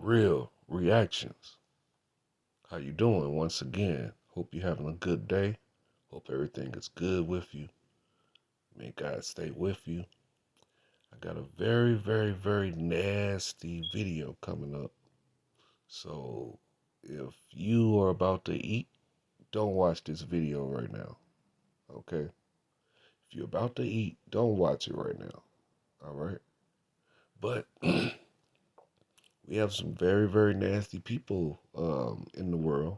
Real reactions. How you doing? Once again, hope you're having a good day. Hope everything is good with you. May God stay with you. I got a very nasty video coming up. So if you are about to eat, don't watch this video right now. Okay? If you're about to eat, don't watch it right now. All right? But we have some very nasty people in the world.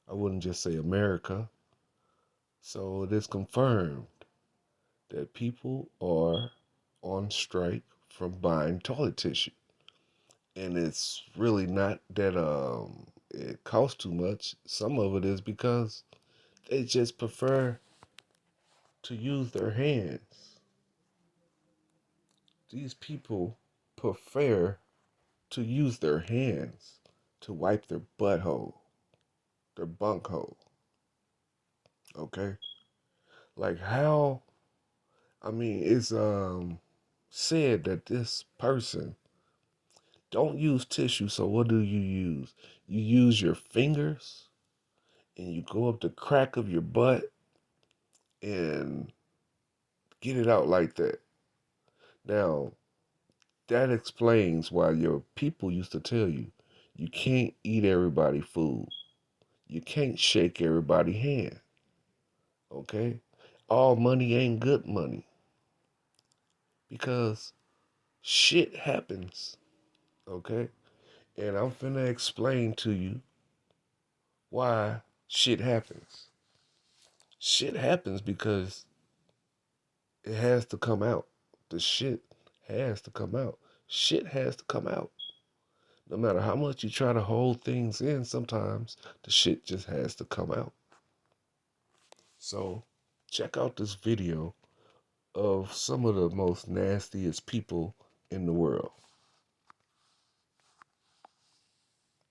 I wouldn't just say America. So it is confirmed that people are on strike from buying toilet tissue. And it's really not that it costs too much. Some of it is because they just prefer to use their hands. These people prefer to use their hands to wipe their butthole, their bunk hole. Okay? Like how it's said that this person don't use tissue, so what do you use? You use your fingers and you go up the crack of your butt and get it out like that. Now, that explains why your people used to tell you you can't eat everybody's food. You can't shake everybody's hand. Okay? All money ain't good money because shit happens. Okay? And I'm finna explain to you why shit happens. Shit happens because it has to come out. The shit has to come out. Shit has to come out. No matter how much you try to hold things in, sometimes the shit just has to come out. So, check out this video of some of the most nastiest people in the world.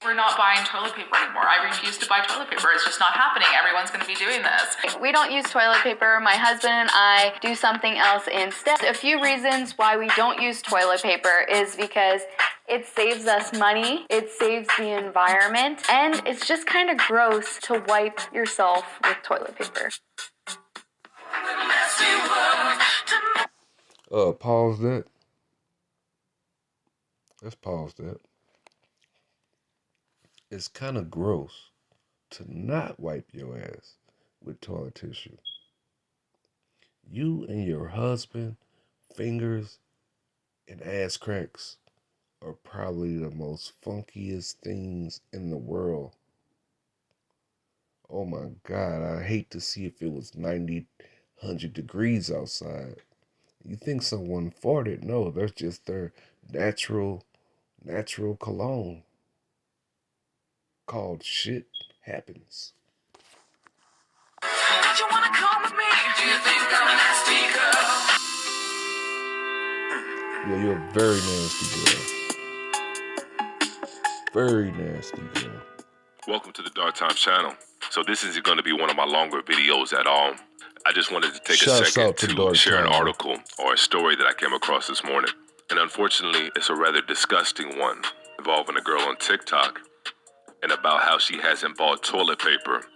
We're not buying toilet paper anymore. I refuse to buy toilet paper. It's just not happening. Everyone's going to be doing this. We don't use toilet paper. My husband and I do something else instead. A few reasons why we don't use toilet paper is because it saves us money, it saves the environment, and it's just kind of gross to wipe yourself with toilet paper. Pause that. Let's pause that. It's kind of gross to not wipe your ass with toilet tissue. You and your husband, fingers and ass cracks are probably the most funkiest things in the world. Oh my God, I hate to see if it was 90, 100 degrees outside. You think someone farted? No, that's just their natural cologne called shit happens. Did you wanna come with me? Do you think I'm a nasty girl? Yeah, you're a very nasty girl. Very nasty girl. Welcome to the Dark Times channel. So this isn't going to be one of my longer videos at all. I just wanted to take a second to share an article or a story that I came across this morning. And unfortunately, it's a rather disgusting one involving a girl on TikTok and about how she hasn't bought toilet paper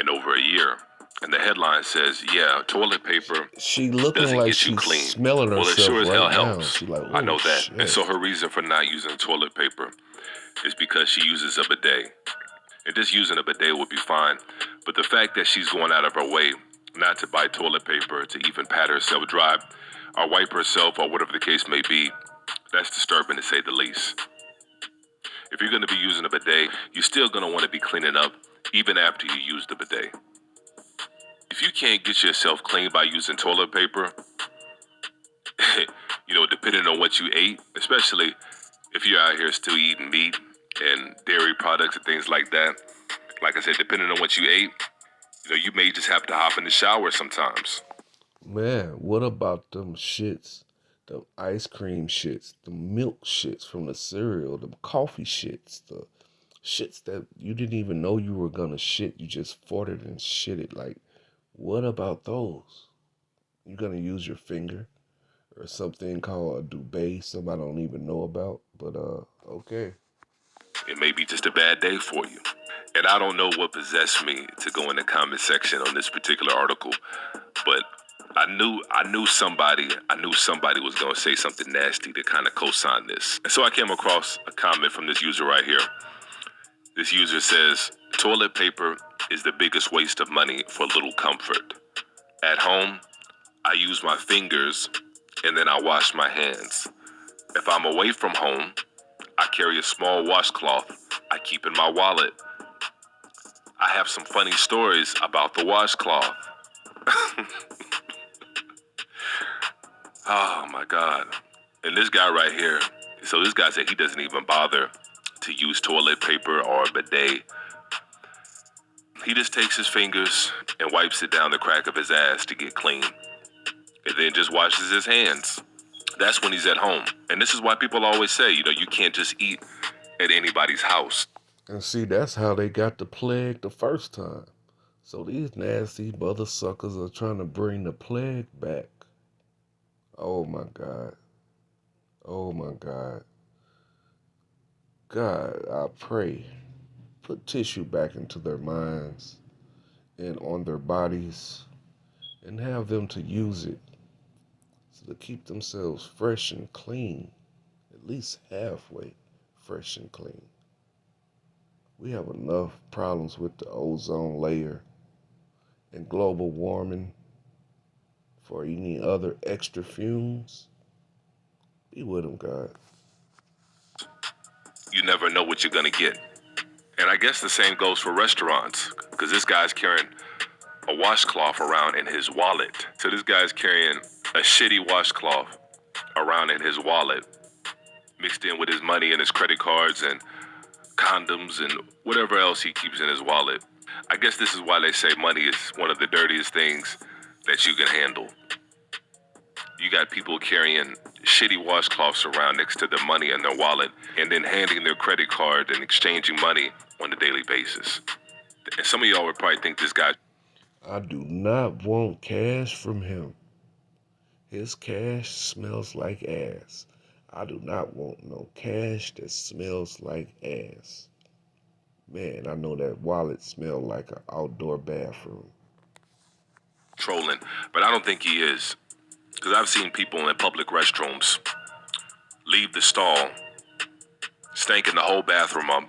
in over a year. And the headline says, yeah, toilet paper she looking doesn't like get you she's clean. Smelling herself. Well, it sure as hell right helps. She like, I know that. Shit. And so her reason for not using toilet paper is because she uses a bidet. And just using a bidet would be fine. But the fact that she's going out of her way not to buy toilet paper, to even pat herself dry, or wipe herself, or whatever the case may be, that's disturbing to say the least. If you're going to be using a bidet, you're still going to want to be cleaning up even after you use the bidet. If you can't get yourself clean by using toilet paper, depending on what you ate, especially if you're out here still eating meat and dairy products and things like that, like I said, depending on what you ate, you may just have to hop in the shower sometimes. Man, what about them shits, them ice cream shits, the milk shits from the cereal, them coffee shits, the shits that you didn't even know you were gonna shit, you just farted and shit it. Like, what about those? You gonna use your finger or something called a duvet, something I don't even know about, but okay. It may be just a bad day for you. And I don't know what possessed me to go in the comment section on this particular article, but I knew somebody was going to say something nasty to kind of co-sign this. And so I came across a comment from this user right here. This user says, toilet paper is the biggest waste of money for little comfort. At home, I use my fingers and then I wash my hands. If I'm away from home, I carry a small washcloth I keep in my wallet. I have some funny stories about the washcloth. Oh my God. And this guy right here, so this guy said he doesn't even bother to use toilet paper or a bidet. He just takes his fingers and wipes it down the crack of his ass to get clean. And then just washes his hands. That's when he's at home. And this is why people always say, you can't just eat at anybody's house. And see, that's how they got the plague the first time. So these nasty mother suckers are trying to bring the plague back. Oh my God. Oh my God. God, I pray, put tissue back into their minds and on their bodies and have them to use it so to keep themselves fresh and clean, at least halfway fresh and clean. We have enough problems with the ozone layer and global warming for any other extra fumes. Be with them, God. You never know what you're gonna get. And I guess the same goes for restaurants, because this guy's carrying a washcloth around in his wallet. So this guy's carrying a shitty washcloth around in his wallet, mixed in with his money and his credit cards and condoms and whatever else he keeps in his wallet. I guess this is why they say money is one of the dirtiest things that you can handle. You got people carrying shitty washcloths around next to their money in their wallet and then handing their credit card and exchanging money on a daily basis. And some of y'all would probably think this guy... I do not want cash from him. His cash smells like ass. I do not want no cash that smells like ass. Man, I know that wallet smells like an outdoor bathroom. trolling, but I don't think he is. Because I've seen people in public restrooms leave the stall, stanking the whole bathroom up,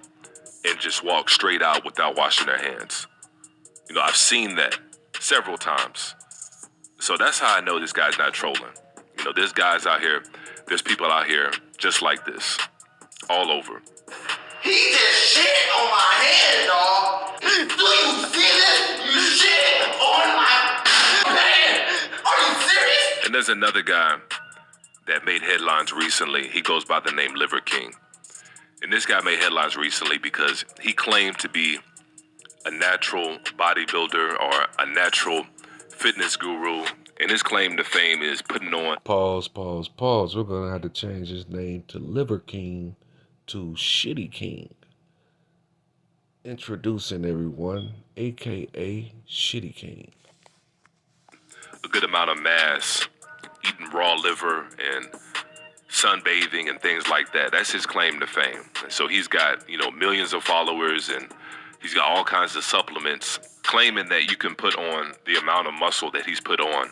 and just walk straight out without washing their hands. I've seen that several times. So that's how I know this guy's not trolling. There's guys out here, there's people out here just like this, all over. He just shit on my hand, dog. Do you see this? You shit on my hand. Are you serious? And there's another guy that made headlines recently. He goes by the name Liver King. And this guy made headlines recently because he claimed to be a natural bodybuilder or a natural fitness guru. And his claim to fame is putting on... Pause. We're going to have to change his name to Liver King to Shitty King. Introducing everyone, a.k.a. Shitty King. A good amount of mass, eating raw liver and sunbathing and things like that. That's his claim to fame. And so he's got, millions of followers, and he's got all kinds of supplements claiming that you can put on the amount of muscle that he's put on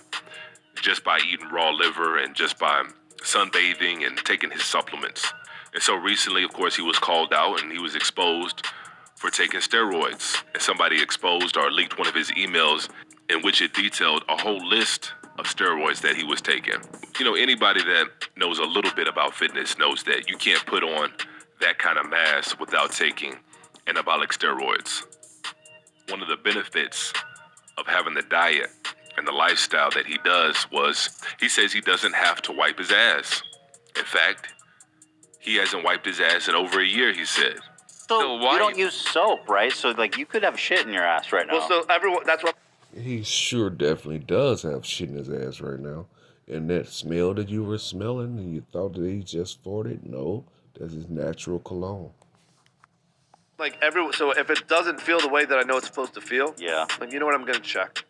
just by eating raw liver and just by sunbathing and taking his supplements. And so recently, of course, he was called out and he was exposed for taking steroids. And somebody exposed or leaked one of his emails in which it detailed a whole list of steroids that he was taking. Anybody that knows a little bit about fitness knows that you can't put on that kind of mass without taking anabolic steroids. One of the benefits of having the diet and the lifestyle that he does was, he says he doesn't have to wipe his ass. In fact, he hasn't wiped his ass in over a year, he said. So you don't use soap, right? So you could have shit in your ass right now. Well, so everyone, that's what. He sure definitely does have shit in his ass right now. And that smell that you were smelling and you thought that he just farted, no, that's his natural cologne. So if it doesn't feel the way that I know it's supposed to feel, Yeah. you know what, I'm gonna check.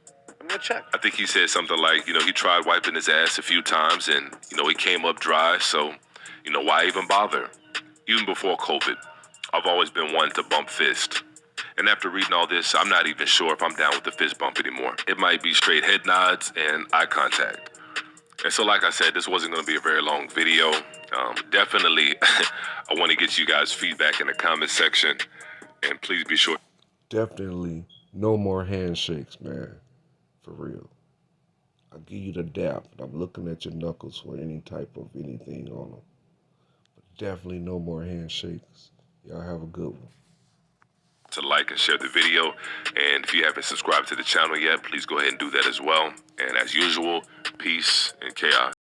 I think he said something like, he tried wiping his ass a few times and, he came up dry. So, why even bother? Even before COVID, I've always been one to bump fist. And after reading all this, I'm not even sure if I'm down with the fist bump anymore. It might be straight head nods and eye contact. And so, like I said, this wasn't going to be a very long video. Definitely, I want to get you guys' feedback in the comment section. And please be sure. Definitely no more handshakes, man. For real. I'll give you the dap. I'm looking at your knuckles for any type of anything on them. But definitely no more handshakes. Y'all have a good one. To like and share the video. And if you haven't subscribed to the channel yet, please go ahead and do that as well. And as usual, peace and chaos.